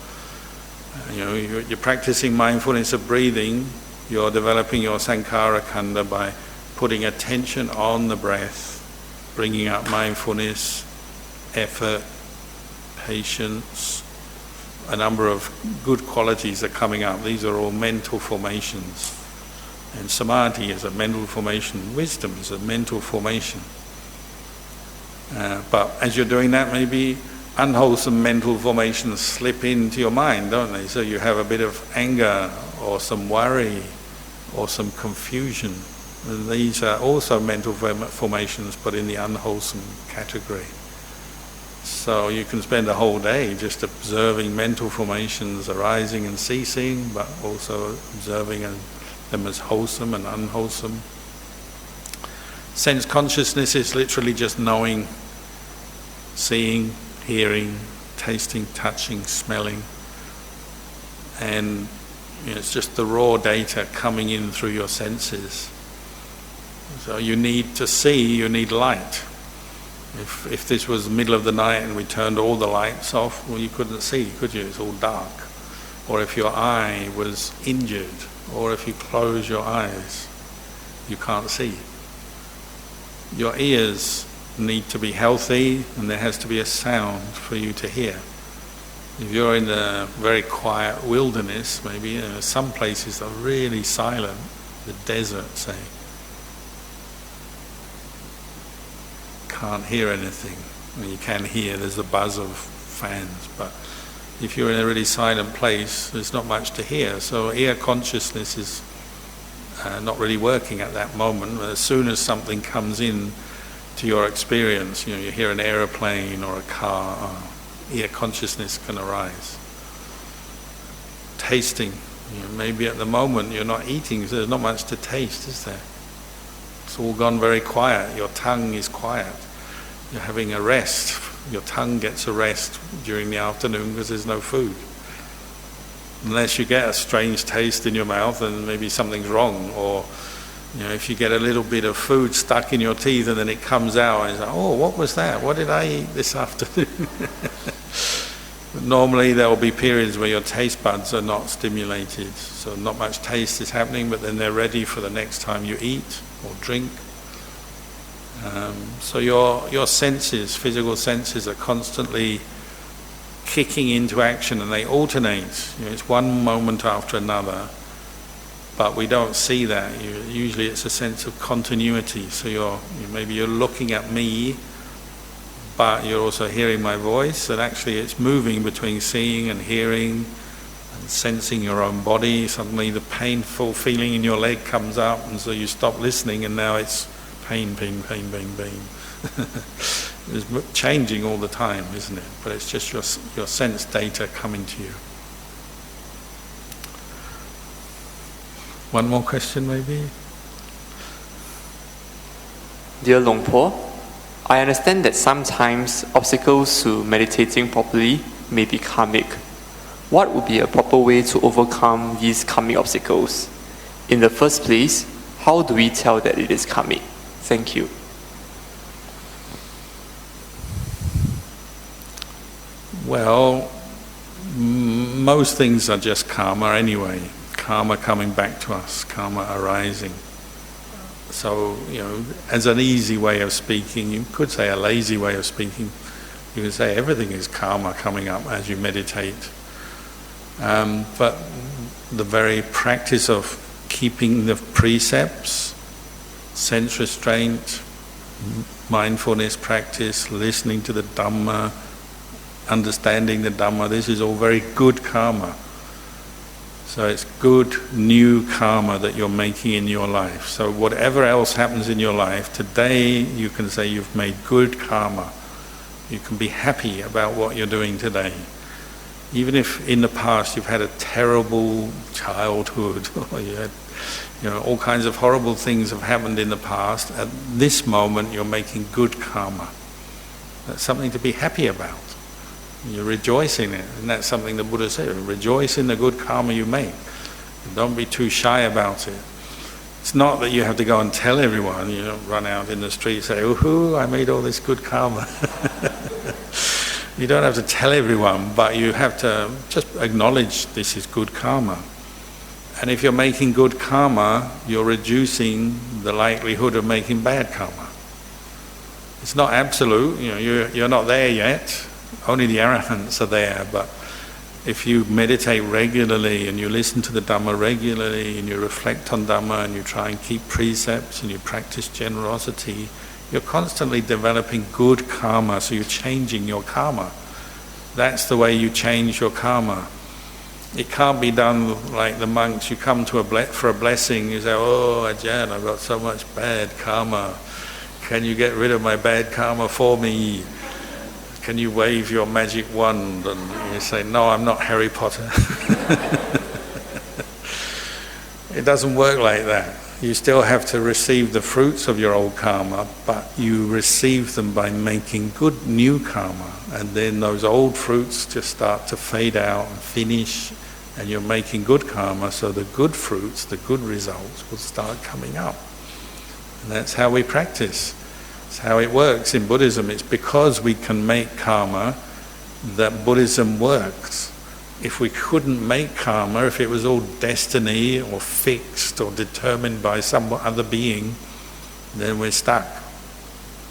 you're practicing mindfulness of breathing, you're developing your sankhara khanda by putting attention on the breath, bringing up mindfulness, effort, patience. A number of good qualities are coming up. These are all mental formations. And samadhi is a mental formation, wisdom is a mental formation. But as you're doing that, maybe unwholesome mental formations slip into your mind, don't they? So you have a bit of anger or some worry or some confusion. And these are also mental formations, but in the unwholesome category. So you can spend a whole day just observing mental formations arising and ceasing, but also observing them as wholesome and unwholesome. Sense consciousness is literally just knowing, seeing, hearing, tasting, touching, smelling, and it's just the raw data coming in through your senses. So you need to see, you need light. If this was the middle of the night and we turned all the lights off, well, you couldn't see, could you? It's all dark. Or if your eye was injured, or if you close your eyes, you can't see. Your ears need to be healthy, and there has to be a sound for you to hear. If you're in a very quiet wilderness, maybe some places are really silent, the desert, say, can't hear anything. I mean, you can hear, there's the buzz of fans, but if you're in a really silent place, there's not much to hear. So ear consciousness is not really working at that moment. As soon as something comes in to your experience, you hear an aeroplane or a car, ear consciousness can arise. Tasting, maybe at the moment you're not eating, so there's not much to taste, is there? It's all gone very quiet. Your tongue is quiet. You're having a rest. Your tongue gets a rest during the afternoon because there's no food. Unless you get a strange taste in your mouth and maybe something's wrong, or if you get a little bit of food stuck in your teeth and then it comes out and it's like, oh, what was that? What did I eat this afternoon? But normally there will be periods where your taste buds are not stimulated, so not much taste is happening, but then they're ready for the next time you eat or drink. So your senses, physical senses, are constantly kicking into action, and they alternate. It's one moment after another, but we don't see that. Usually it's a sense of continuity. So maybe you're looking at me, but you're also hearing my voice, and actually it's moving between seeing and hearing and sensing your own body. Suddenly the painful feeling in your leg comes up, and so you stop listening, and now it's pain, pain, pain, pain, pain. It's changing all the time, isn't it? But it's just your sense data coming to you. One more question maybe? Dear Long Po, I understand that sometimes obstacles to meditating properly may be karmic. What would be a proper way to overcome these karmic obstacles? In the first place, how do we tell that it is karmic? Thank you. Well, most things are just karma anyway. Karma coming back to us, karma arising. So, as an easy way of speaking, you could say a lazy way of speaking, you could say everything is karma coming up as you meditate. But the very practice of keeping the precepts, sense restraint, mindfulness practice, listening to the Dhamma, understanding the Dhamma, this is all very good karma. So it's good new karma that you're making in your life. So whatever else happens in your life, today you can say you've made good karma. You can be happy about what you're doing today. Even if in the past you've had a terrible childhood, or you had, all kinds of horrible things have happened in the past, at this moment you're making good karma. That's something to be happy about. You rejoice in it, and that's something the Buddha said, rejoice in the good karma you make. Don't be too shy about it. It's not that you have to go and tell everyone, run out in the street and say, ooh, I made all this good karma. You don't have to tell everyone, but you have to just acknowledge this is good karma. And if you're making good karma, you're reducing the likelihood of making bad karma. It's not absolute, you're not there yet. Only the arahants are there, but if you meditate regularly and you listen to the Dhamma regularly and you reflect on Dhamma and you try and keep precepts and you practice generosity, you're constantly developing good karma, so you're changing your karma. That's the way you change your karma. It can't be done like the monks. You come to for a blessing, you say, oh Ajahn, I've got so much bad karma. Can you get rid of my bad karma for me? Can you wave your magic wand? And you say, no, I'm not Harry Potter. It doesn't work like that. You still have to receive the fruits of your old karma, but you receive them by making good new karma. And then those old fruits just start to fade out and finish, and you're making good karma, so the good fruits, the good results will start coming up. And that's how we practice. It's how it works in Buddhism. It's because we can make karma that Buddhism works. If we couldn't make karma, if it was all destiny or fixed or determined by some other being, then we're stuck.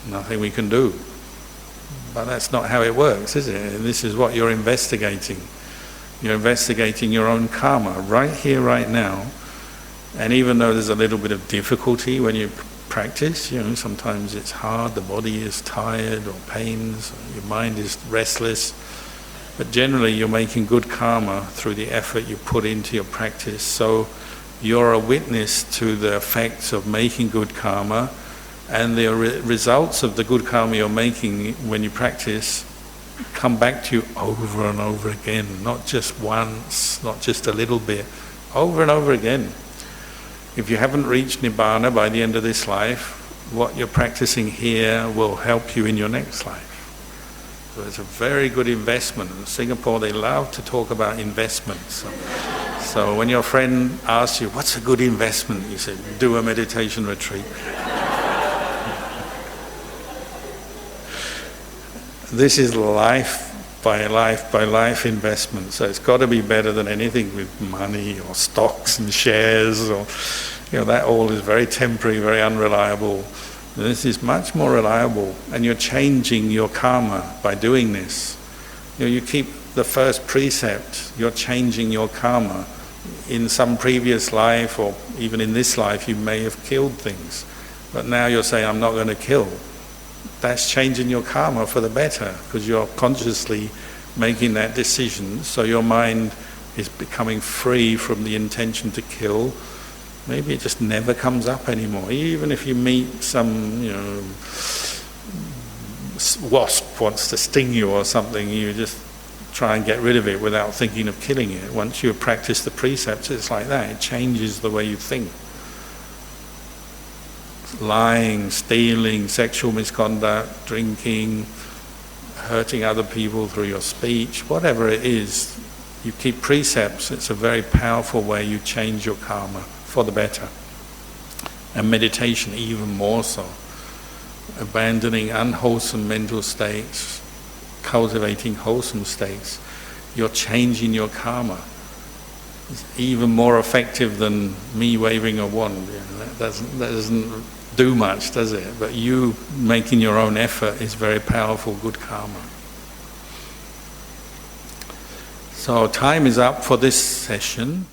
Nothing we can do. But that's not how it works, is it? And this is what you're investigating. You're investigating your own karma right here, right now. And even though there's a little bit of difficulty when you practice, sometimes it's hard, the body is tired or pains, your mind is restless, but generally you're making good karma through the effort you put into your practice. So you're a witness to the effects of making good karma, and the results of the good karma you're making when you practice come back to you over and over again, not just once, not just a little bit, over and over again. If you haven't reached Nibbana by the end of this life, what you're practicing here will help you in your next life. So it's a very good investment. In Singapore, they love to talk about investments. So when your friend asks you, what's a good investment? You say, do a meditation retreat. This is life by life investment. So it's got to be better than anything with money or stocks and shares, or that all is very temporary, very unreliable. This is much more reliable, and you're changing your karma by doing this. You keep the first precept, you're changing your karma. In some previous life, or even in this life, you may have killed things, but now you're saying, I'm not going to kill. That's changing your karma for the better, because you're consciously making that decision, so your mind is becoming free from the intention to kill. Maybe it just never comes up anymore. Even if you meet some, wasp wants to sting you or something, you just try and get rid of it without thinking of killing it. Once you practice the precepts, it's like that. It changes the way you think. Lying, stealing, sexual misconduct, drinking, hurting other people through your speech, whatever it is, you keep precepts. It's a very powerful way you change your karma for the better. And meditation even more so. Abandoning unwholesome mental states, cultivating wholesome states, you're changing your karma. It's even more effective than me waving a wand. That doesn't do much, does it? But you making your own effort is very powerful, good karma. So time is up for this session.